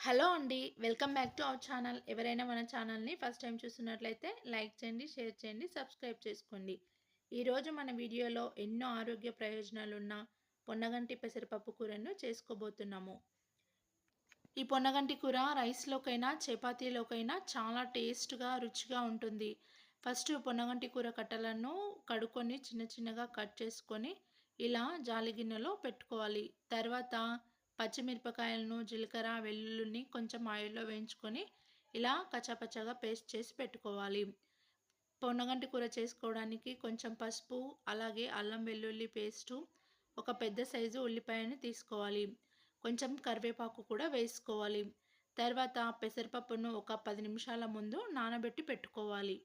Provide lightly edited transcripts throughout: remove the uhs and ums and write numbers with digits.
Hello అండి. Welcome back to our channel. ఎవరైనా మన ఛానల్‌ని ఫస్ట్ టైమ్ చూస్తున్నట్లయితే లైక్ చేయండి, షేర్ చేయండి, సబ్స్క్రైబ్ చేసుకోండి. ఈరోజు మన వీడియోలో ఎన్నో ఆరోగ్య ప్రయోజనాలున్న పొన్నగంటి పెసరపప్పు కూరను చేసుకోబోతున్నాము. ఈ పొన్నగంటి కూర రైస్‌లోకైనా, చపాతీలోకైనా చాలా టేస్ట్‌గా, రుచిగా ఉంటుంది. ఫస్ట్ పొన్నగంటి కూర కట్టలను కడుక్కొని చిన్న చిన్నగా కట్ చేసుకొని ఇలా జాలి గిన్నెలో పెట్టుకోవాలి. తర్వాత పచ్చిమిరపకాయలను, జీలకర్ర, వెల్లుల్లిని కొంచెం ఆయిల్‌లో వేయించుకొని ఇలా కచ్చాపచ్చాగా పేస్ట్ చేసి పెట్టుకోవాలి. పొన్నగంటి కూర చేసుకోవడానికి కొంచెం పసుపు, అలాగే అల్లం వెల్లుల్లి పేస్టు, ఒక పెద్ద సైజు ఉల్లిపాయని తీసుకోవాలి. కొంచెం కరివేపాకు కూడా వేసుకోవాలి. తర్వాత పెసరపప్పును ఒక 10 నిమిషాల ముందు నానబెట్టి పెట్టుకోవాలి.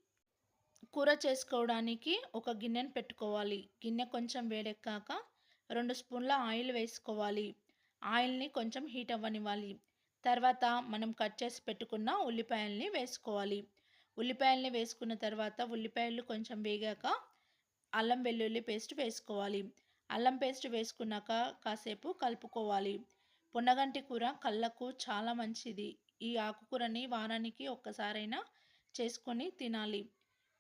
కూర చేసుకోవడానికి ఒక గిన్నెను పెట్టుకోవాలి. గిన్నె కొంచెం వేడెక్కాక 2 స్పూన్ల ఆయిల్ వేసుకోవాలి. ఆయిల్‌ని కొంచెం హీట్ అవ్వనివ్వాలి. తర్వాత మనం కట్ చేసి పెట్టుకున్న ఉల్లిపాయల్ని వేసుకోవాలి. ఉల్లిపాయల్ని వేసుకున్న తర్వాత ఉల్లిపాయలు కొంచెం వేగాక అల్లం వెల్లుల్లి పేస్ట్ వేసుకోవాలి. అల్లం పేస్ట్ వేసుకున్నాక కాసేపు కలుపుకోవాలి. పొన్నగంటి కూర కళ్ళకు చాలా మంచిది. ఈ ఆకుకూరని వారానికి ఒక్కసారైనా చేసుకొని తినాలి.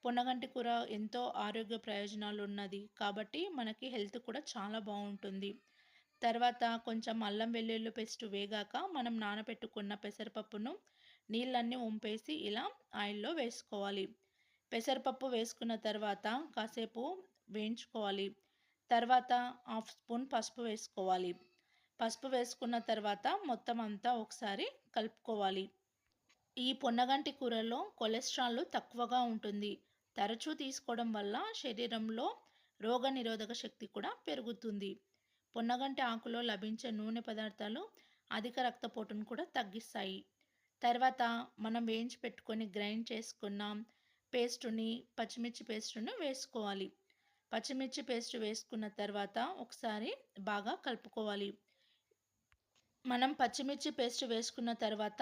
పొన్నగంటి కూర ఎంతో ఆరోగ్య ప్రయోజనాలు ఉన్నది కాబట్టి మనకి హెల్త్ కూడా చాలా బాగుంటుంది. తర్వాత కొంచెం అల్లం వెల్లుల్లి పేస్ట్ వేగాక మనం నానబెట్టుకున్న పెసరపప్పును నీళ్ళన్నీ వంపేసి ఇలా ఆయిల్లో వేసుకోవాలి. పెసరపప్పు వేసుకున్న తర్వాత కాసేపు వేయించుకోవాలి. తర్వాత హాఫ్ స్పూన్ పసుపు వేసుకోవాలి. పసుపు వేసుకున్న తర్వాత మొత్తం అంతా ఒకసారి కలుపుకోవాలి. ఈ పొన్నగంటి కూరలో కొలెస్ట్రాల్ తక్కువగా ఉంటుంది. తరచూ తీసుకోవడం వల్ల శరీరంలో రోగనిరోధక శక్తి కూడా పెరుగుతుంది. పొన్నగంటి ఆకులో లభించే నూనె పదార్థాలు అధిక రక్తపోటును కూడా తగ్గిస్తాయి. తర్వాత మనం వేయించి పెట్టుకొని గ్రైండ్ చేసుకున్న పేస్టుని, పచ్చిమిర్చి పేస్టును వేసుకోవాలి. పచ్చిమిర్చి పేస్ట్ వేసుకున్న తర్వాత ఒకసారి బాగా కలుపుకోవాలి. మనం పచ్చిమిర్చి పేస్ట్ వేసుకున్న తర్వాత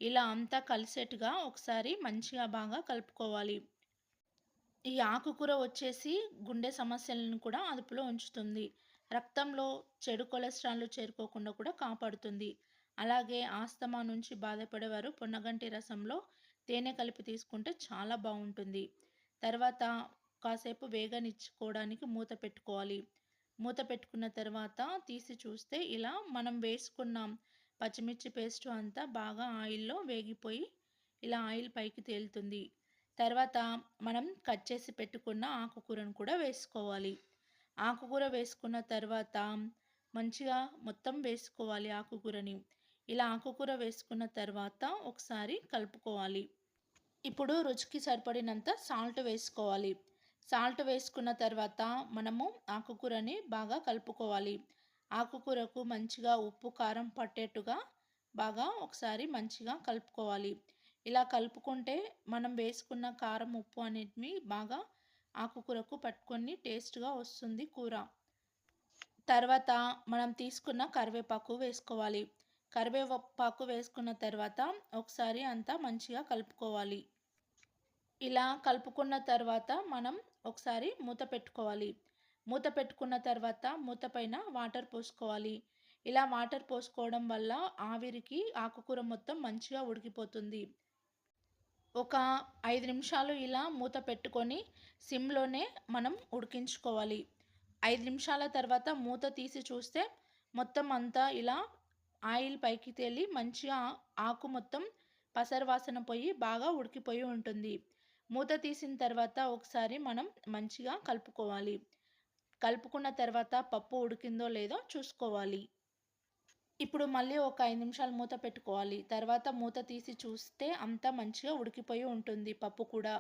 ఇలా అంతా కలిసేట్టుగా ఒకసారి మంచిగా బాగా కలుపుకోవాలి. ఈ ఆకుకూర వచ్చేసి గుండె సమస్యలను కూడా అదుపులో ఉంచుతుంది. రక్తంలో చెడు కొలెస్ట్రాల్ చేరుకోకుండా కూడా కాపాడుతుంది. అలాగే ఆస్తమా నుంచి బాధపడేవారు పొన్నగంటి రసంలో తేనె కలిపి తీసుకుంటే చాలా బాగుంటుంది. తర్వాత కాసేపు వేగనిచ్చుకోవడానికి మూత పెట్టుకోవాలి. మూత పెట్టుకున్న తర్వాత తీసి చూస్తే ఇలా మనం వేసుకున్న పచ్చిమిర్చి పేస్ట్ అంతా బాగా ఆయిల్లో వేగిపోయి ఇలా ఆయిల్ పైకి తేలుతుంది. తర్వాత మనం కట్ చేసి పెట్టుకున్న ఆకుకూరను కూడా వేసుకోవాలి. ఆకుకూర వేసుకున్న తర్వాత మంచిగా మొత్తం వేసుకోవాలి ఆకుకూరని. ఇలా ఆకుకూర వేసుకున్న తర్వాత ఒకసారి కలుపుకోవాలి. ఇప్పుడు రుచికి సరిపడినంత సాల్ట్ వేసుకోవాలి. సాల్ట్ వేసుకున్న తర్వాత మనము ఆకుకూరని బాగా కలుపుకోవాలి. ఆకుకూరకు మంచిగా ఉప్పు, కారం పట్టేట్టుగా బాగా ఒకసారి మంచిగా కలుపుకోవాలి. ఇలా కలుపుకుంటే మనం వేసుకున్న కారం, ఉప్పు అన్నిటిని బాగా ఆకుకూరకు పట్టుకొని టేస్ట్‌గా వస్తుంది కూర. తర్వాత మనం తీసుకున్న కరివేపాకు వేసుకోవాలి. కరివేపాకు వేసుకున్న తర్వాత ఒకసారి అంతా మంచిగా కలుపుకోవాలి. ఇలా కలుపుకున్న తర్వాత మనం ఒకసారి మూత పెట్టుకోవాలి. మూత పెట్టుకున్న తర్వాత మూత పైన వాటర్ పోసుకోవాలి. ఇలా వాటర్ పోసుకోవడం వల్ల ఆవిరికి ఆకుకూర మొత్తం మంచిగా ఉడికిపోతుంది. ఒక 5 నిమిషాలు ఇలా మూత పెట్టుకొని సిమ్‌లోనే మనం ఉడికించుకోవాలి. 5 నిమిషాల తర్వాత మూత తీసి చూస్తే మొత్తం అంతా ఇలా ఆయిల్ పైకి తేలి మంచిగా ఆకు మొత్తం పసరు వాసన పోయి బాగా ఉడికిపోయి ఉంటుంది. మూత తీసిన తర్వాత ఒకసారి మనం మంచిగా కలుపుకోవాలి. కలుపుకున్న తర్వాత పప్పు ఉడికిందో లేదో చూసుకోవాలి. ఇప్పుడు మళ్ళీ ఒక 5 నిమిషాలు మూత పెట్టుకోవాలి. తర్వాత మూత తీసి చూస్తే అంతా మంచిగా ఉడికిపోయి ఉంటుంది పప్పు కూడా.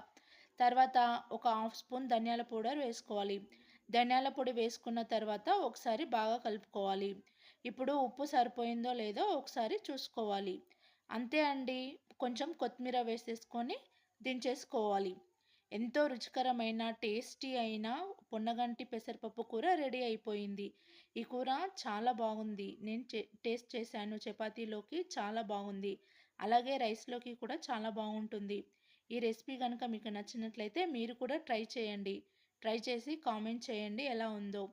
తర్వాత ఒక హాఫ్ స్పూన్ ధనియాల పౌడర్ వేసుకోవాలి. ధనియాల పొడి వేసుకున్న తర్వాత ఒకసారి బాగా కలుపుకోవాలి. ఇప్పుడు ఉప్పు సరిపోయిందో లేదో ఒకసారి చూసుకోవాలి. అంతే అండి. కొంచెం కొత్తిమీర వేసేసుకొని దించేసుకోవాలి. ఎంతో రుచికరమైన టేస్టీ అయిన పొన్నగంటి పెసరపప్పు కూర రెడీ అయిపోయింది. ఈ కూర చాలా బాగుంది. నేను టేస్ట్ చేశాను. చపాతీలోకి చాలా బాగుంది. అలాగే రైస్‌లోకి కూడా చాలా బాగుంటుంది. ఈ రెసిపీ గనుక మీకు నచ్చినట్లయితే మీరు కూడా ట్రై చేయండి. ట్రై చేసి కామెంట్ చేయండి ఎలా ఉందో.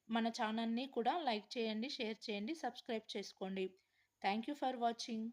మన ఛానల్‌ని కూడా లైక్ చేయండి, షేర్ చేయండి, సబ్స్క్రైబ్ చేసుకోండి. Thank you for watching.